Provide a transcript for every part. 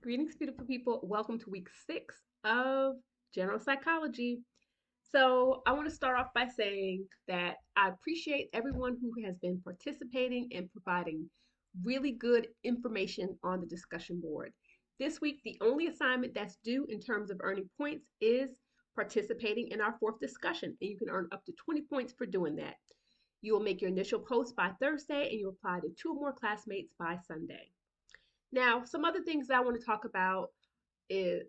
Greetings, beautiful people. Welcome to week 6 of General Psychology. So, I want to start off by saying that I appreciate everyone who has been participating and providing really good information on the discussion board. This week, the only assignment that's due in terms of earning points is participating in our fourth discussion, and you can earn up to 20 points for doing that. You will make your initial post by Thursday, and you apply to 2 or more classmates by Sunday. Now, some other things that I want to talk about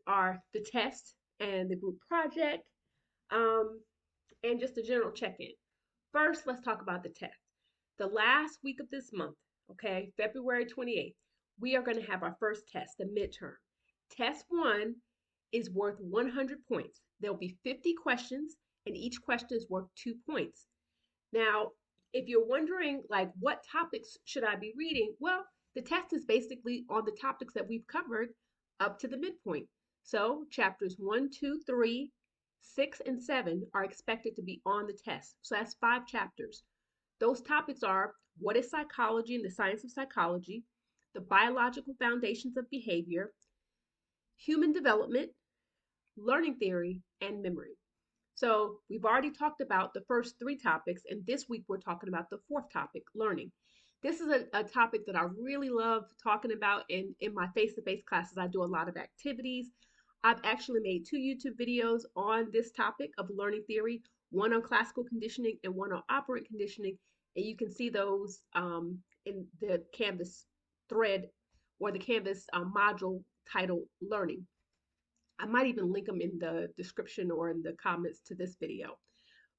are the test and the group project, um, and just a general check-in. First, let's talk about the test. The last week of this month, okay, February 28th, we are going to have our first test, the midterm. Test 1 is worth 100 points. There'll be 50 questions, and each question is worth 2 points. Now, if you're wondering, like, what topics should I be reading? Well, the test is basically on the topics that we've covered up to the midpoint. So, chapters 1, 2, 3, 6, and 7 are expected to be on the test. So, that's 5 chapters. Those topics are what is psychology and the science of psychology, the biological foundations of behavior, human development, learning theory, and memory. So we've already talked about the first 3 topics, and this week we're talking about the fourth topic, learning. This is a topic that I really love talking about in my face-to-face classes. I do a lot of activities. I've actually made 2 YouTube videos on this topic of learning theory, one on classical conditioning and one on operant conditioning, and you can see those in the Canvas thread or the Canvas module titled Learning. I might even link them in the description or in the comments to this video.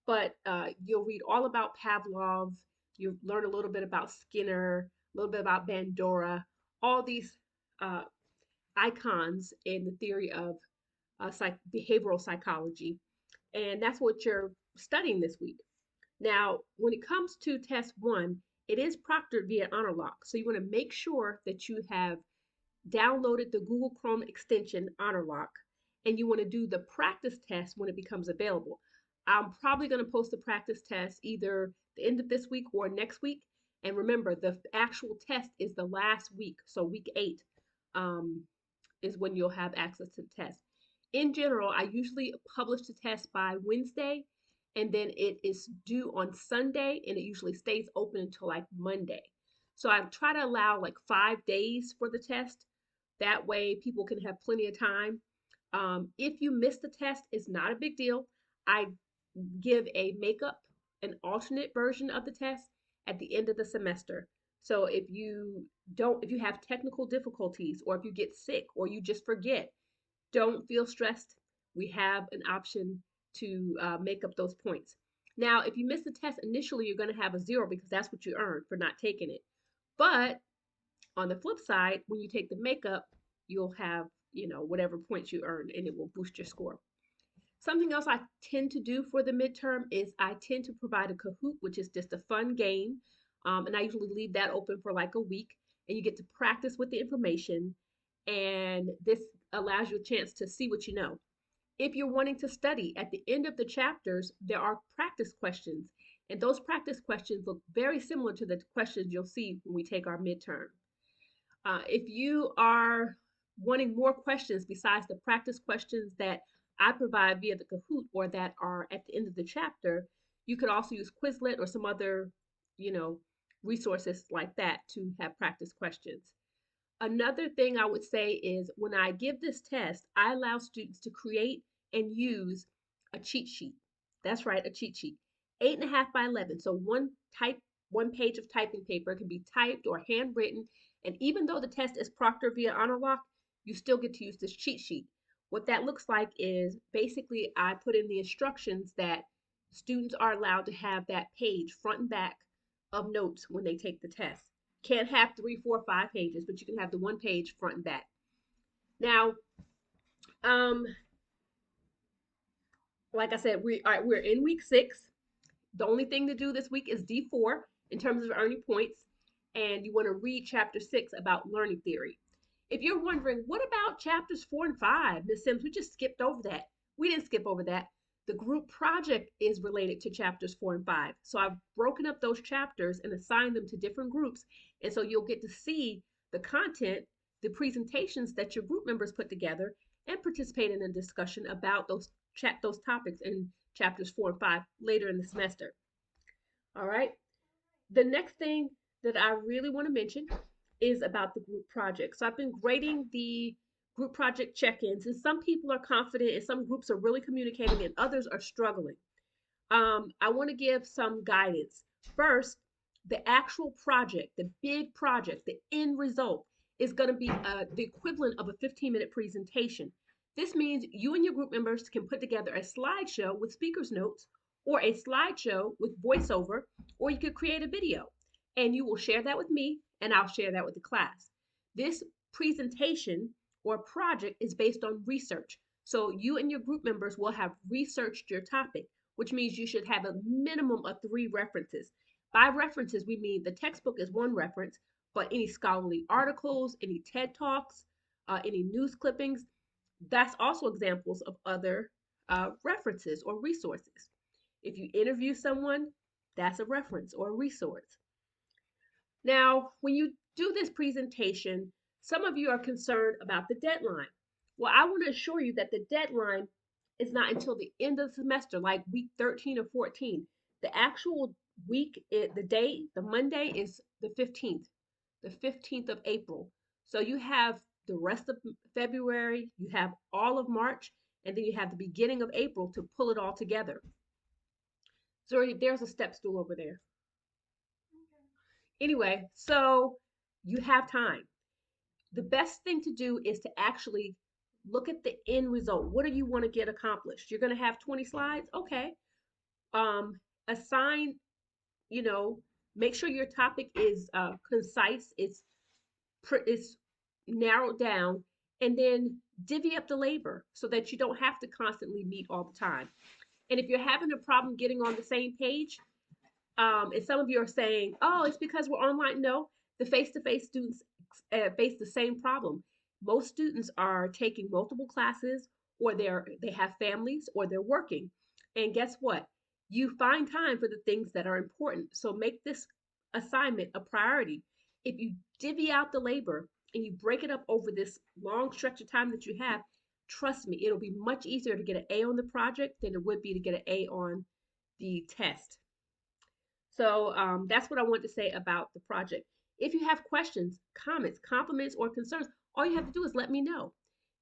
But you'll read all about Pavlov. You'll learn a little bit about Skinner, a little bit about Bandura, all these uh, icons in the theory of behavioral psychology. And that's what you're studying this week. Now, when it comes to test 1, it is proctored via HonorLock. So you want to make sure that you have downloaded the Google Chrome extension HonorLock, and you want to do the practice test when it becomes available. I'm probably going to post the practice test either the end of this week or next week. And remember, the actual test is the last week. So week 8 is when you'll have access to the test. In general, I usually publish the test by Wednesday, and then it is due on Sunday, and it usually stays open until like Monday. So I try to allow like 5 days for the test. That way, people can have plenty of time. If you miss the test, it's not a big deal. I give a makeup, an alternate version of the test at the end of the semester. So if you have technical difficulties, or if you get sick, or you just forget, don't feel stressed. We have an option to make up those points. Now, if you miss the test initially, you're going to have a 0 because that's what you earned for not taking it. But on the flip side, when you take the makeup, you'll have, whatever points you earned, and it will boost your score. Something else I tend to do for the midterm is I tend to provide a Kahoot, which is just a fun game. And I usually leave that open for like a week, and you get to practice with the information. And this allows you a chance to see what you know. If you're wanting to study, at the end of the chapters, there are practice questions. And those practice questions look very similar to the questions you'll see when we take our midterm. If you are wanting more questions besides the practice questions that I provide via the Kahoot or that are at the end of the chapter, you could also use Quizlet or some other, you know, resources like that to have practice questions. Another thing I would say is when I give this test, I allow students to create and use a cheat sheet. That's right, a cheat sheet. 8.5 by 11. So one page of typing paper can be typed or handwritten. And even though the test is proctored via HonorLock, you still get to use this cheat sheet. What that looks like is basically I put in the instructions that students are allowed to have that page front and back of notes when they take the test. Can't have 3, 4, 5 pages, but you can have the 1 page front and back. Now, um, like I said, we're in week 6. The only thing to do this week is D4 in terms of earning points, and you want to read chapter 6 about learning theory. If you're wondering, what about chapters 4 and 5, Ms. Sims? We just skipped over that. We didn't skip over that. The group project is related to chapters 4 and 5. So I've broken up those chapters and assigned them to different groups. And so you'll get to see the content, the presentations that your group members put together and participate in a discussion about those topics in chapters 4 and 5 later in the semester. All right. The next thing that I really want to mention is about the group project. So I've been grading the group project check-ins, and some people are confident, and some groups are really communicating, and others are struggling. I want to give some guidance. First, the actual project, the big project, the end result is going to be the equivalent of a 15-minute presentation. This means you and your group members can put together a slideshow with speaker's notes or a slideshow with voiceover, or you could create a video and you will share that with me and I'll share that with the class. This presentation or project is based on research. So you and your group members will have researched your topic, which means you should have a minimum of 3 references. By references, we mean the textbook is one reference, but any scholarly articles, any TED Talks, any news clippings, that's also examples of other references or resources. If you interview someone, that's a reference or a resource. Now, when you do this presentation, some of you are concerned about the deadline. Well, I want to assure you that the deadline is not until the end of the semester, like week 13 or 14. The actual week, the day, the Monday is the 15th of April. So you have the rest of February, you have all of March, and then you have the beginning of April to pull it all together. So there's a step stool over there. Anyway, so you have time. The best thing to do is to actually look at the end result. What do you want to get accomplished? You're going to have 20 slides? Okay. Assign, you know, make sure your topic is concise, it's narrowed down, and then divvy up the labor so that you don't have to constantly meet all the time. And if you're having a problem getting on the same page, and some of you are saying, oh, it's because we're online. No, the face-to-face students face the same problem. Most students are taking multiple classes, or they have families, or they're working. And guess what? You find time for the things that are important. So make this assignment a priority. If you divvy out the labor and you break it up over this long stretch of time that you have, trust me, it'll be much easier to get an A on the project than it would be to get an A on the test. So that's what I want to say about the project. If you have questions, comments, compliments, or concerns, all you have to do is let me know.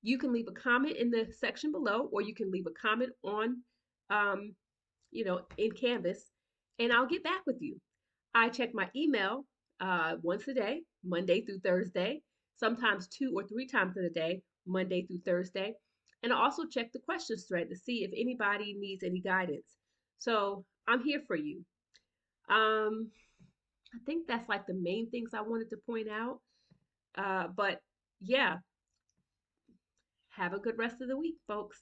You can leave a comment in the section below, or you can leave a comment on, um, in Canvas, and I'll get back with you. I check my email once a day, Monday through Thursday, sometimes 2 or 3 times in a day, Monday through Thursday. And I also check the questions thread to see if anybody needs any guidance. So I'm here for you. I think that's like the main things I wanted to point out. But yeah, have a good rest of the week, folks.